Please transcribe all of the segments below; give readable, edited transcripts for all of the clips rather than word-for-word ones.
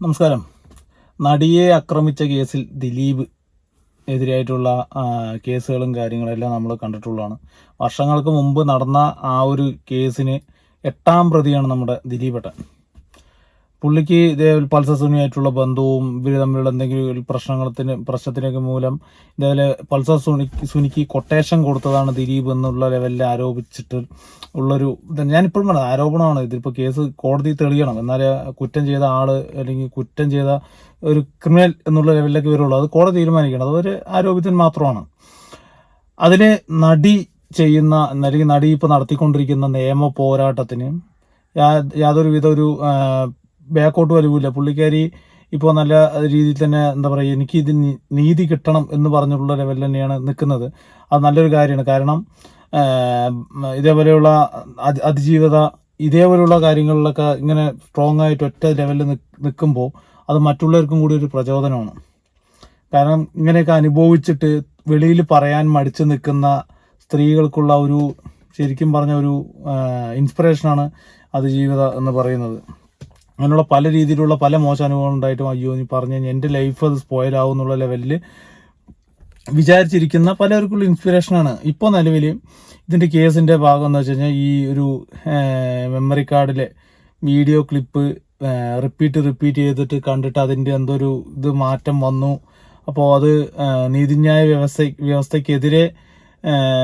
നമസ്കാരം. നടിയെ ആക്രമിച്ച കേസിൽ ദിലീപ് എതിരായിട്ടുള്ള കേസുകളും കാര്യങ്ങളെല്ലാം നമ്മൾ കണ്ടിട്ടുള്ളതാണ്. വർഷങ്ങൾക്ക് മുമ്പ് നടന്ന ആ ഒരു കേസിന് 8ാം പ്രതിയാണ് നമ്മുടെ ദിലീപേട്ടൻ. പുള്ളിക്ക് ഇതേപോലെ പൾസർ സുനിയായിട്ടുള്ള ബന്ധവും ഇവർ തമ്മിലുള്ള എന്തെങ്കിലും പ്രശ്നത്തിനൊക്കെ മൂലം ഇതേപോലെ പൾസർ സുനിക്ക് കൊട്ടേഷൻ കൊടുത്തതാണ് ദിലീപ് എന്നുള്ള ലെവലിൽ ആരോപിച്ചിട്ട് ഉള്ളൊരു ഞാനിപ്പോഴും പറഞ്ഞത് ആരോപണമാണ്. ഇതിപ്പോൾ കേസ് കോടതി തെളിയണം, എന്നാലേ കുറ്റം ചെയ്ത ആള് അല്ലെങ്കിൽ കുറ്റം ചെയ്ത ഒരു ക്രിമിനൽ എന്നുള്ള ലെവലിലേക്ക് വരുള്ളൂ. അത് കോടതി തീരുമാനിക്കണം. അതൊരു ആരോപിതൻ മാത്രമാണ്. അതിന് നടി ചെയ്യുന്ന അല്ലെങ്കിൽ നടി ഇപ്പോൾ നടത്തിക്കൊണ്ടിരിക്കുന്ന നിയമ പോരാട്ടത്തിന് യാതൊരു വിധ ഒരു ബാക്കോട്ട് വലിവില്ല. പുള്ളിക്കാരി ഇപ്പോൾ നല്ല രീതിയിൽ തന്നെ എന്താ പറയുക, എനിക്ക് ഇത് നീതി കിട്ടണം എന്ന് പറഞ്ഞിട്ടുള്ള ലെവലിൽ തന്നെയാണ് നിൽക്കുന്നത്. അത് നല്ലൊരു കാര്യമാണ്. കാരണം ഇതേപോലെയുള്ള അതിജീവിത ഇതേപോലെയുള്ള കാര്യങ്ങളിലൊക്കെ ഇങ്ങനെ സ്ട്രോങ് ആയിട്ട് ഒറ്റ ലെവലിൽ നിൽക്കുമ്പോൾ അത് മറ്റുള്ളവർക്കും കൂടി ഒരു പ്രചോദനമാണ്. കാരണം ഇങ്ങനെയൊക്കെ അനുഭവിച്ചിട്ട് വെളിയിൽ പറയാൻ മടിച്ചു നിൽക്കുന്ന സ്ത്രീകൾക്കുള്ള ഒരു ശരിക്കും പറഞ്ഞ ഒരു ഇൻസ്പിറേഷനാണ് അതിജീവിത എന്ന് പറയുന്നത്. അങ്ങനെയുള്ള പല രീതിയിലുള്ള പല മോശം അനുഭവങ്ങൾ ഉണ്ടായിട്ടും അയ്യോ നീ പറഞ്ഞു കഴിഞ്ഞാൽ എൻ്റെ ലൈഫ് അത് സ്പോയിലാവും എന്നുള്ള ലെവലിൽ വിചാരിച്ചിരിക്കുന്ന പലർക്കുള്ള ഇൻസ്പിറേഷനാണ്. ഇപ്പോൾ നിലവിൽ ഇതിൻ്റെ കേസിൻ്റെ ഭാഗം എന്ന് വെച്ച് കഴിഞ്ഞാൽ ഈ ഒരു മെമ്മറി കാർഡിലെ വീഡിയോ ക്ലിപ്പ് റിപ്പീറ്റ് ചെയ്തിട്ട് കണ്ടിട്ട് അതിൻ്റെ എന്തൊരു ഇത് മാറ്റം വന്നു. അപ്പോൾ അത് നീതിന്യായ വ്യവസ്ഥയ്ക്കെതിരെ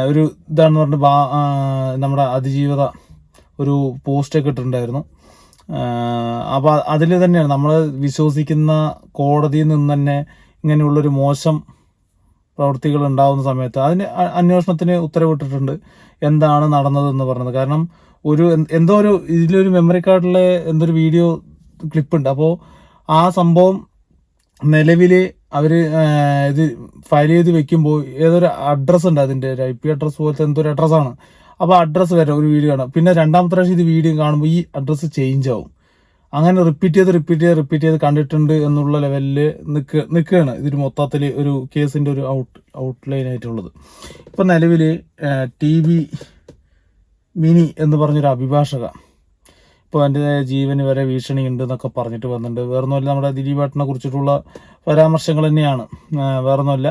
ഒരു ഇതാണെന്ന് പറഞ്ഞിട്ട് നമ്മുടെ അതിജീവിത ഒരു പോസ്റ്റൊക്കെ ഇട്ടിട്ടുണ്ടായിരുന്നു. അപ്പോൾ അതിൽ തന്നെയാണ് നമ്മൾ വിശ്വസിക്കുന്ന കോടതിയിൽ നിന്ന് തന്നെ ഇങ്ങനെയുള്ളൊരു മോശം പ്രവൃത്തികൾ ഉണ്ടാകുന്ന സമയത്ത് അതിന് അന്വേഷണത്തിന് ഉത്തരവിട്ടിട്ടുണ്ട് എന്താണ് നടന്നതെന്ന് പറഞ്ഞത്. കാരണം എന്തോ ഒരു ഇതിലൊരു മെമ്മറി കാർഡിലെ എന്തൊരു വീഡിയോ ക്ലിപ്പുണ്ട്. അപ്പോൾ ആ സംഭവം നിലവിൽ അവർ ഇത് ഫയൽ ചെയ്ത് വെക്കുമ്പോൾ ഏതൊരു അഡ്രസ്സ് ഉണ്ട്, അതിൻ്റെ ഒരു IP അഡ്രസ്സ് പോലത്തെ എന്തൊരു അഡ്രസ്സാണ്. അപ്പോൾ അഡ്രസ്സ് വരെ ഒരു വീഡിയോ കാണാം. പിന്നെ രണ്ടാമത്തെ പ്രാവശ്യം ഇത് വീഡിയോ കാണുമ്പോൾ ഈ അഡ്രസ്സ് ചേഞ്ച് ആവും. അങ്ങനെ റിപ്പീറ്റ് ചെയ്ത് കണ്ടിട്ടുണ്ട് എന്നുള്ള ലെവലിൽ നിൽക്കുകയാണ് ഇതിന് മൊത്തത്തിൽ ഒരു കേസിൻ്റെ ഒരു ഔട്ട്ലൈൻ ആയിട്ടുള്ളത്. ഇപ്പം നിലവിൽ TV മിനി എന്ന് പറഞ്ഞൊരു അഭിഭാഷക ഇപ്പോൾ എൻ്റെ ജീവന് വരെ ഭീഷണി ഉണ്ട് എന്നൊക്കെ പറഞ്ഞിട്ട് വന്നിട്ടുണ്ട്. വേറൊന്നുമല്ല, നമ്മുടെ ദിലീപേട്ടനെ കുറിച്ചിട്ടുള്ള പരാമർശങ്ങൾ തന്നെയാണ്, വേറൊന്നുമല്ല.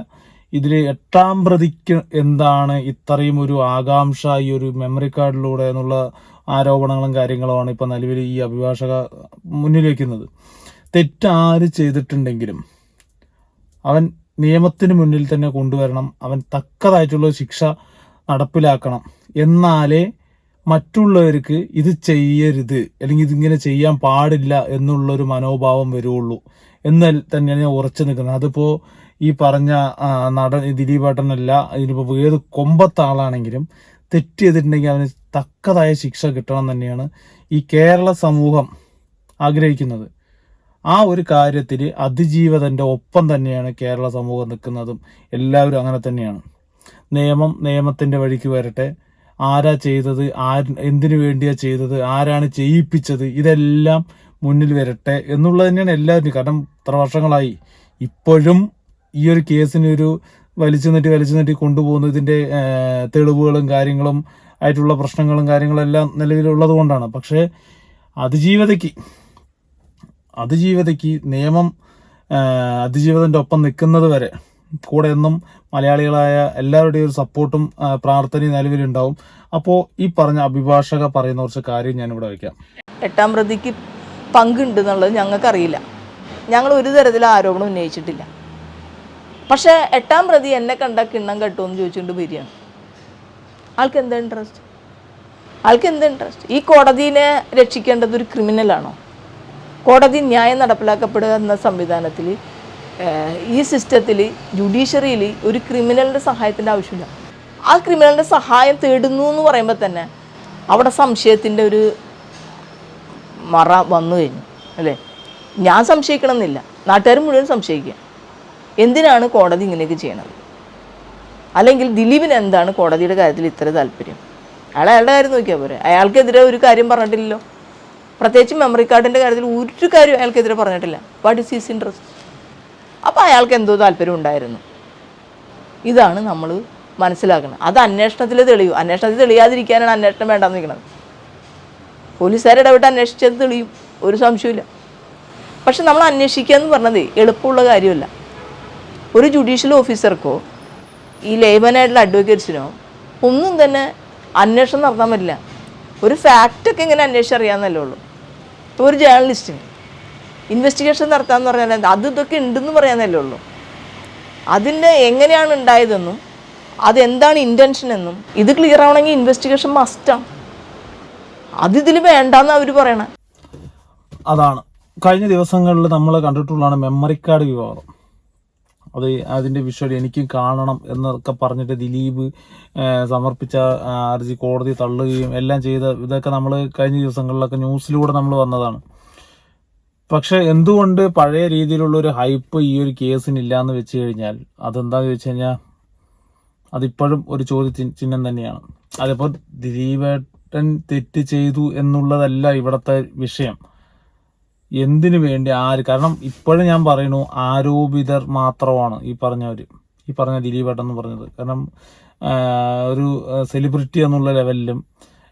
ഇതിൽ 8ാം പ്രതിക്ക് എന്താണ് ഇത്രയും ഒരു ആകാംക്ഷ ഈ ഒരു മെമ്മറി കാർഡിലൂടെ എന്നുള്ള ആരോപണങ്ങളും കാര്യങ്ങളുമാണ് ഇപ്പോൾ നിലവിൽ ഈ അഭിഭാഷക മുന്നിൽ വയ്ക്കുന്നത്. തെറ്റാര് ചെയ്തിട്ടുണ്ടെങ്കിലും അവൻ നിയമത്തിന് മുന്നിൽ തന്നെ കൊണ്ടുവരണം, അവൻ തക്കതായിട്ടുള്ള ശിക്ഷ നടപ്പിലാക്കണം. എന്നാലേ മറ്റുള്ളവർക്ക് ഇത് ചെയ്യരുത് അല്ലെങ്കിൽ ഇതിങ്ങനെ ചെയ്യാൻ പാടില്ല എന്നുള്ളൊരു മനോഭാവം വരുള്ളൂ എന്ന് തന്നെയാണ് ഞാൻ ഉറച്ചു നിൽക്കുന്നത്. അതിപ്പോൾ ഈ പറഞ്ഞ നടൻ ദിലീപേട്ടനല്ല, ഇതിനിപ്പോൾ ഏത് കൊമ്പത്തെ ആളാണെങ്കിലും തെറ്റ് ചെയ്തിട്ടുണ്ടെങ്കിൽ അവന് തക്കതായ ശിക്ഷ കിട്ടണം തന്നെയാണ് ഈ കേരള സമൂഹം ആഗ്രഹിക്കുന്നത്. ആ ഒരു കാര്യത്തിൽ അതിജീവിതൻ്റെ ഒപ്പം തന്നെയാണ് കേരള സമൂഹം നിൽക്കുന്നതും. എല്ലാവരും അങ്ങനെ തന്നെയാണ്. നിയമത്തിൻ്റെ വഴിക്ക് വരട്ടെ. ആരാ ചെയ്തത്, എന്തിനു വേണ്ടിയാ ചെയ്തത്, ആരാണ് ചെയ്യിപ്പിച്ചത്, ഇതെല്ലാം മുന്നിൽ വരട്ടെ എന്നുള്ളത് തന്നെയാണ് എല്ലാവരും. കാരണം ഇത്ര വർഷങ്ങളായി ഇപ്പോഴും ഈ ഒരു കേസിന് ഒരു വലിച്ചു നീട്ടി കൊണ്ടുപോകുന്നു. ഇതിൻ്റെ തെളിവുകളും കാര്യങ്ങളും ആയിട്ടുള്ള പ്രശ്നങ്ങളും കാര്യങ്ങളെല്ലാം നിലവിലുള്ളത് കൊണ്ടാണ്. പക്ഷേ അതിജീവിതയ്ക്ക് നിയമം അതിജീവിതൻ്റെ ഒപ്പം നിൽക്കുന്നത് വരെ കൂടെ എന്നും മലയാളികളായ എല്ലാവരുടെയും ഒരു സപ്പോർട്ടും പ്രാർത്ഥനയും നിലവിലുണ്ടാവും. അപ്പോൾ ഈ പറഞ്ഞ അഭിഭാഷക പറയുന്ന കുറച്ച് കാര്യം ഞാനിവിടെ വയ്ക്കാം. 8ാം പ്രതിക്ക് പങ്കുണ്ട് എന്നുള്ളത് ഞങ്ങൾക്കറിയില്ല. ഞങ്ങൾ ഒരു തരത്തിലും ആരോപണം ഉന്നയിച്ചിട്ടില്ല. പക്ഷേ 8ാം പ്രതി എന്നെ കണ്ട കിണ്ണം കെട്ടുമെന്ന് ചോദിച്ചുകൊണ്ട് വരികയാണ്. ആൾക്ക് എന്താ ഇൻട്രസ്റ്റ്? ഈ കോടതിനെ രക്ഷിക്കേണ്ടത് ഒരു ക്രിമിനലാണോ? കോടതി ന്യായം നടപ്പിലാക്കപ്പെടുക എന്ന സംവിധാനത്തിൽ ഈ സിസ്റ്റത്തിൽ ജുഡീഷ്യറിയിൽ ഒരു ക്രിമിനലിൻ്റെ സഹായത്തിൻ്റെ ആവശ്യമില്ല. ആ ക്രിമിനലിൻ്റെ സഹായം തേടുന്നു എന്ന് പറയുമ്പോൾ തന്നെ അവിടെ സംശയത്തിൻ്റെ ഒരു മറ വന്നു കഴിഞ്ഞു അല്ലേ? ഞാൻ സംശയിക്കണമെന്നില്ല, നാട്ടുകാർ മുഴുവൻ സംശയിക്കുക. എന്തിനാണ് കോടതി ഇങ്ങനെയൊക്കെ ചെയ്യണത്? അല്ലെങ്കിൽ ദിലീപിന് എന്താണ് കോടതിയുടെ കാര്യത്തിൽ ഇത്ര താല്പര്യം? അയാളുടെ കാര്യം നോക്കിയാൽ പോരെ. അയാൾക്കെതിരെ ഒരു കാര്യം പറഞ്ഞിട്ടില്ലല്ലോ. പ്രത്യേകിച്ച് മെമ്മറി കാർഡിൻ്റെ കാര്യത്തിൽ ഒരു കാര്യം അയാൾക്കെതിരെ പറഞ്ഞിട്ടില്ല. What is his interest? അപ്പോൾ അയാൾക്ക് എന്തോ താല്പര്യം ഉണ്ടായിരുന്നു. ഇതാണ് നമ്മൾ മനസ്സിലാക്കുന്നത്. അത് അന്വേഷണത്തിൽ തെളിയാതിരിക്കാനാണ് അന്വേഷണം വേണ്ടാന്ന് നിൽക്കുന്നത്. പോലീസുകാർ ഇടപെട്ട് അന്വേഷിച്ചത് തെളിയും, ഒരു സംശയമില്ല. പക്ഷെ നമ്മൾ അന്വേഷിക്കുക എന്ന് പറഞ്ഞത് എളുപ്പമുള്ള കാര്യമല്ല. ഒരു ജുഡീഷ്യൽ ഓഫീസർക്കോ ഈ ലേബനായിട്ടുള്ള അഡ്വക്കേറ്റ്സിനോ ഒന്നും തന്നെ അന്വേഷണം നടത്താൻ പറ്റില്ല. ഒരു ഫാക്റ്റൊക്കെ ഇങ്ങനെ അന്വേഷിച്ചറിയാമെന്നല്ലേ ഉള്ളൂ. ഇപ്പോൾ ഒരു ജേർണലിസ്റ്റിന് ഇൻവെസ്റ്റിഗേഷൻ നടത്താമെന്ന് പറഞ്ഞാൽ അത് ഇതൊക്കെ ഉണ്ടെന്ന് പറയാമെന്നല്ലേ ഉള്ളൂ. അതിൻ്റെ എങ്ങനെയാണ് ഉണ്ടായതെന്നും അതെന്താണ് ഇൻറ്റൻഷൻ എന്നും ഇത് ക്ലിയർ ആവണമെങ്കിൽ ഇൻവെസ്റ്റിഗേഷൻ മസ്റ്റാണ്. അതിതിൽ വേണ്ടെന്ന് അവർ പറയണേ. അതാണ് കഴിഞ്ഞ ദിവസങ്ങളിൽ നമ്മൾ കണ്ടിട്ടുള്ളതാണ് മെമ്മറി കാർഡ് വിവാദം. അതിൻ്റെ വിഷ്വൽ എനിക്കും കാണണം എന്നൊക്കെ പറഞ്ഞിട്ട് ദിലീപ് സമർപ്പിച്ച ഹർജി കോടതി തള്ളുകയും എല്ലാം ചെയ്ത ഇതൊക്കെ നമ്മൾ കഴിഞ്ഞ ദിവസങ്ങളിലൊക്കെ ന്യൂസിലൂടെ നമ്മൾ വന്നതാണ്. പക്ഷെ എന്തുകൊണ്ട് പഴയ രീതിയിലുള്ള ഒരു ഹൈപ്പ് ഈ ഒരു കേസിനില്ല എന്ന് വെച്ച് കഴിഞ്ഞാൽ അതെന്താന്ന് വെച്ച് കഴിഞ്ഞാൽ അതിപ്പോഴും ഒരു ചോദ്യചിഹ്നം തന്നെയാണ്. അതിപ്പോൾ ദിലീപേട്ടൻ തെറ്റ് ചെയ്തു എന്നുള്ളതല്ല ഇവിടുത്തെ വിഷയം. എന്തിനു വേണ്ടി കാരണം ഇപ്പോഴും ഞാൻ പറയുന്നു, ആരോപിതർ മാത്രമാണ് ഈ പറഞ്ഞ ദിലീപേട്ടൻ എന്ന് പറഞ്ഞത്. കാരണം ഒരു സെലിബ്രിറ്റി എന്നുള്ള ലെവലിലും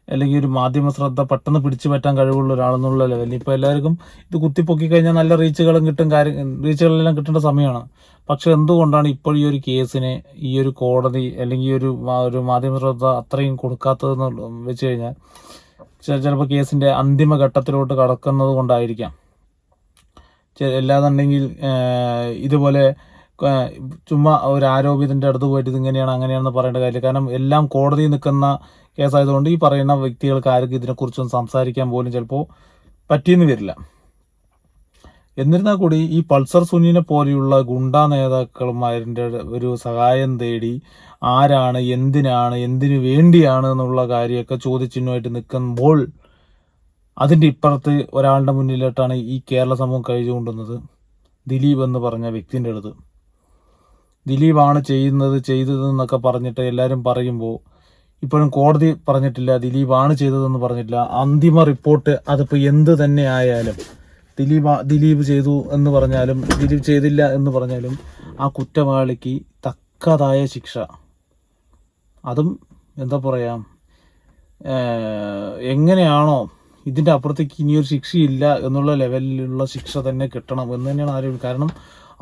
അല്ലെങ്കിൽ ഒരു മാധ്യമ ശ്രദ്ധ പെട്ടെന്ന് പിടിച്ചു പറ്റാൻ കഴിവുള്ള ഒരാളെന്നുള്ള ലെവലിൽ ഇപ്പോൾ എല്ലാവർക്കും ഇത് കുത്തിപ്പൊക്കി കഴിഞ്ഞാൽ നല്ല റീച്ചുകളെല്ലാം കിട്ടേണ്ട സമയമാണ്. പക്ഷെ എന്തുകൊണ്ടാണ് ഇപ്പോൾ ഈ ഒരു കേസിന് ഈ ഒരു കോടതി അല്ലെങ്കിൽ ഒരു മാധ്യമ ശ്രദ്ധ അത്രയും കൊടുക്കാത്തതെന്ന് വെച്ച് കഴിഞ്ഞാൽ ചിലപ്പോൾ കേസിന്റെ അന്തിമഘട്ടത്തിലോട്ട് കടക്കുന്നത് കൊണ്ടായിരിക്കാം. അല്ലാന്നുണ്ടെങ്കിൽ ഇതുപോലെ ചുമ്മാ ഒരു ആരോപിതന്റെ അടുത്ത് പോയിട്ട് ഇതിങ്ങനെയാണ് അങ്ങനെയാണെന്ന് പറയേണ്ട കാര്യമില്ല. കാരണം എല്ലാം കോടതിയിൽ നിൽക്കുന്ന കേസായതുകൊണ്ട് ഈ പറയുന്ന വ്യക്തികൾക്ക് ആർക്കും ഇതിനെക്കുറിച്ചൊന്നും സംസാരിക്കാൻ പോലും ചിലപ്പോൾ പറ്റിയെന്ന് വരില്ല. എന്നിരുന്നാൽ കൂടി ഈ പൾസർ സുനിനെ പോലെയുള്ള ഗുണ്ടാ നേതാക്കന്മാരുടെ ഒരു സഹായം തേടി ആരാണ്, എന്തിനു വേണ്ടിയാണ് എന്നുള്ള കാര്യമൊക്കെ ചോദ്യചിഹ്നമായിട്ട് നിൽക്കുമ്പോൾ അതിൻ്റെ ഇപ്പുറത്ത് ഒരാളുടെ മുന്നിലോട്ടാണ് ഈ കേരള സമൂഹം കഴിച്ചുകൊണ്ടുവന്നത്. ദിലീപ് എന്ന് പറഞ്ഞ വ്യക്തിൻ്റെ അടുത്ത് ദിലീപാണ് ചെയ്തതെന്നൊക്കെ പറഞ്ഞിട്ട് എല്ലാവരും പറയുമ്പോൾ ഇപ്പോഴും കോടതി പറഞ്ഞിട്ടില്ല, ദിലീപാണ് ചെയ്തതെന്ന് പറഞ്ഞിട്ടില്ല. അന്തിമ റിപ്പോർട്ട് അതിപ്പോൾ എന്ത് തന്നെ ആയാലും ദിലീപ് ചെയ്തു എന്ന് പറഞ്ഞാലും ദിലീപ് ചെയ്തില്ല എന്ന് പറഞ്ഞാലും ആ കുറ്റവാളിക്ക് തക്കതായ ശിക്ഷ, അതും എന്താ പറയാ, എങ്ങനെയാണോ ഇതിൻ്റെ അപ്പുറത്തേക്ക് ഇനിയൊരു ശിക്ഷയില്ല എന്നുള്ള ലെവലിലുള്ള ശിക്ഷ തന്നെ കിട്ടണം എന്ന് തന്നെയാണ് ആരും. കാരണം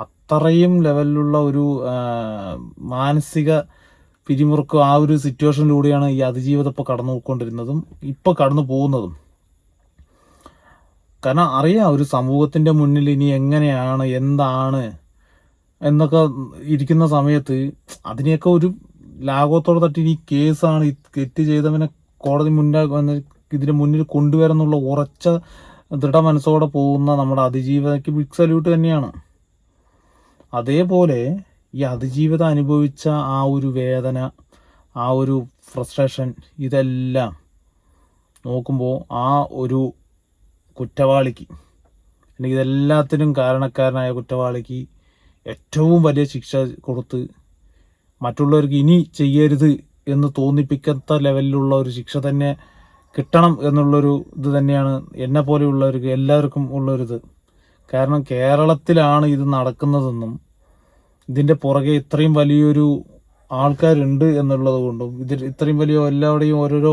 അത്രയും ലെവലിലുള്ള ഒരു മാനസിക പിരിമുറുക്കം ആ ഒരു സിറ്റുവേഷനിലൂടെയാണ് ഈ അതിജീവിതം ഇപ്പോൾ കടന്നുകൊണ്ടിരുന്നതും ഇപ്പോൾ കടന്നു പോകുന്നതും. കാരണം അറിയാം, ഒരു സമൂഹത്തിൻ്റെ മുന്നിൽ ഇനി എങ്ങനെയാണ് എന്താണ് എന്നൊക്കെ ഇരിക്കുന്ന സമയത്ത് അതിനെയൊക്കെ ഒരു ലാഘവത്തോടെ തട്ടി ഈ കേസാണ്, ഈ തെറ്റ് ചെയ്തവനെ കോടതി ഇതിന് മുന്നിൽ കൊണ്ടുവരുന്നുള്ള ഉറച്ച ദൃഢ മനസ്സോടെ പോകുന്ന നമ്മുടെ അതിജീവിതയ്ക്ക് ബിഗ് സല്യൂട്ട് തന്നെയാണ്. അതേപോലെ ഈ അതിജീവിത അനുഭവിച്ച ആ ഒരു വേദന, ആ ഒരു ഫ്രസ്ട്രേഷൻ, ഇതെല്ലാം നോക്കുമ്പോൾ ആ ഒരു കുറ്റവാളിക്ക് അല്ലെങ്കിൽ ഇതെല്ലാത്തിനും കാരണക്കാരനായ കുറ്റവാളിക്ക് ഏറ്റവും വലിയ ശിക്ഷ കൊടുത്ത് മറ്റുള്ളവർക്ക് ഇനി ചെയ്യരുത് എന്ന് തോന്നിപ്പിക്കാത്ത ലെവലിലുള്ള ഒരു ശിക്ഷ തന്നെ കിട്ടണം എന്നുള്ളൊരു ഇത് തന്നെയാണ് എന്നെ പോലെയുള്ളവർക്ക് എല്ലാവർക്കും ഉള്ളൊരിത്. കാരണം കേരളത്തിലാണ് ഇത് നടക്കുന്നതെന്നും ഇതിൻ്റെ പുറകെ ഇത്രയും വലിയൊരു ആൾക്കാരുണ്ട് എന്നുള്ളത് കൊണ്ടും ഇത്രയും വലിയ എല്ലാവരുടെയും ഓരോരോ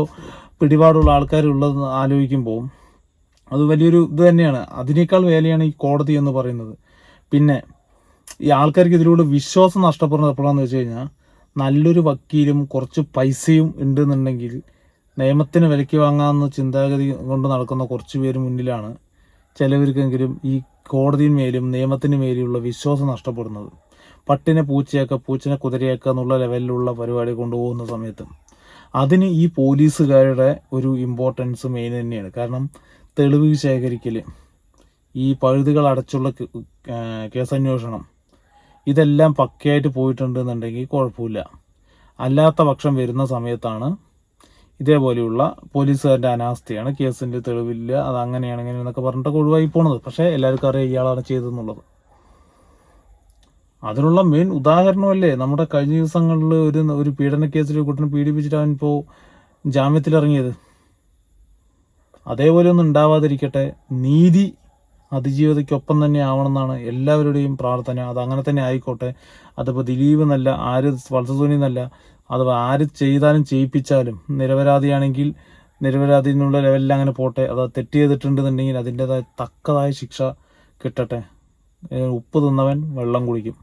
പിടിപാടുള്ള ആൾക്കാരുള്ളതെന്ന് ആലോചിക്കുമ്പോൾ അത് വലിയൊരു ഇത് തന്നെയാണ്. അതിനേക്കാൾ വേലയാണ് ഈ കോടതി എന്ന് പറയുന്നത്. പിന്നെ ഈ ആൾക്കാർക്ക് ഇതിലൂടെ വിശ്വാസം നഷ്ടപ്പെടുന്നത് എപ്പോഴാണെന്ന് വെച്ച് കഴിഞ്ഞാൽ, നല്ലൊരു വക്കീലും കുറച്ച് പൈസയും ഉണ്ടെന്നുണ്ടെങ്കിൽ നിയമത്തിന് വിലയ്ക്ക് വാങ്ങാമെന്ന ചിന്താഗതി കൊണ്ട് നടക്കുന്ന കുറച്ച് പേര് മുന്നിലാണ് ചിലവർക്കെങ്കിലും ഈ കോടതിന്മേലും നിയമത്തിന് മേലുള്ള വിശ്വാസം നഷ്ടപ്പെടുന്നത്. പട്ടിനെ പൂച്ചയാക്കുക, പൂച്ചനെ കുതിരയാക്കുക എന്നുള്ള ലെവലിലുള്ള പരിപാടി കൊണ്ടുപോകുന്ന സമയത്ത് അതിന് ഈ പോലീസുകാരുടെ ഒരു ഇമ്പോർട്ടൻസ് മെയിൻ തന്നെയാണ്. കാരണം തെളിവ് ശേഖരിക്കൽ, ഈ പഴുതുകൾ അടച്ചുള്ള കേസന്വേഷണം, ഇതെല്ലാം പക്കയായിട്ട് പോയിട്ടുണ്ടെന്നുണ്ടെങ്കിൽ കുഴപ്പമില്ല. അല്ലാത്ത പക്ഷം വരുന്ന സമയത്താണ് ഇതേപോലെയുള്ള പോലീസുകാരുടെ അനാസ്ഥയാണ്, കേസിൻ്റെ തെളിവില്ല, അത് അങ്ങനെയാണ് ഇങ്ങനെ എന്നൊക്കെ പറഞ്ഞിട്ടൊക്കെ ഒഴിവായി പോണത്. പക്ഷേ എല്ലാവർക്കും അറിയാം ഇയാളാണ് ചെയ്തതെന്നുള്ളത്. അതിനുള്ള മെയിൻ ഉദാഹരണമല്ലേ നമ്മുടെ കഴിഞ്ഞ ദിവസങ്ങളിൽ ഒരു പീഡന കേസിൽ ഒരു കുട്ടനെ പീഡിപ്പിച്ചിട്ട് അവൻ ഇപ്പോൾ ജാമ്യത്തിലിറങ്ങിയത്. അതേപോലെ ഒന്നും ഉണ്ടാവാതിരിക്കട്ടെ. നീതി അതിജീവിതയ്ക്കൊപ്പം തന്നെ ആവണമെന്നാണ് എല്ലാവരുടെയും പ്രാർത്ഥന. അത് അങ്ങനെ തന്നെ ആയിക്കോട്ടെ. അതിപ്പോൾ ദിലീപ് എന്നല്ല, പൾസർ എന്നല്ല, അത് ആര് ചെയ്താലും ചെയ്യിപ്പിച്ചാലും നിരപരാധിയാണെങ്കിൽ നിരപരാധി എന്നുള്ള ലെവലിൽ അങ്ങനെ പോട്ടെ. അത് തെറ്റ് ചെയ്തിട്ടുണ്ടെന്നുണ്ടെങ്കിൽ അതിൻ്റെതായ തക്കതായ ശിക്ഷ കിട്ടട്ടെ. ഉപ്പ് തിന്നവൻ വെള്ളം കുടിക്കും.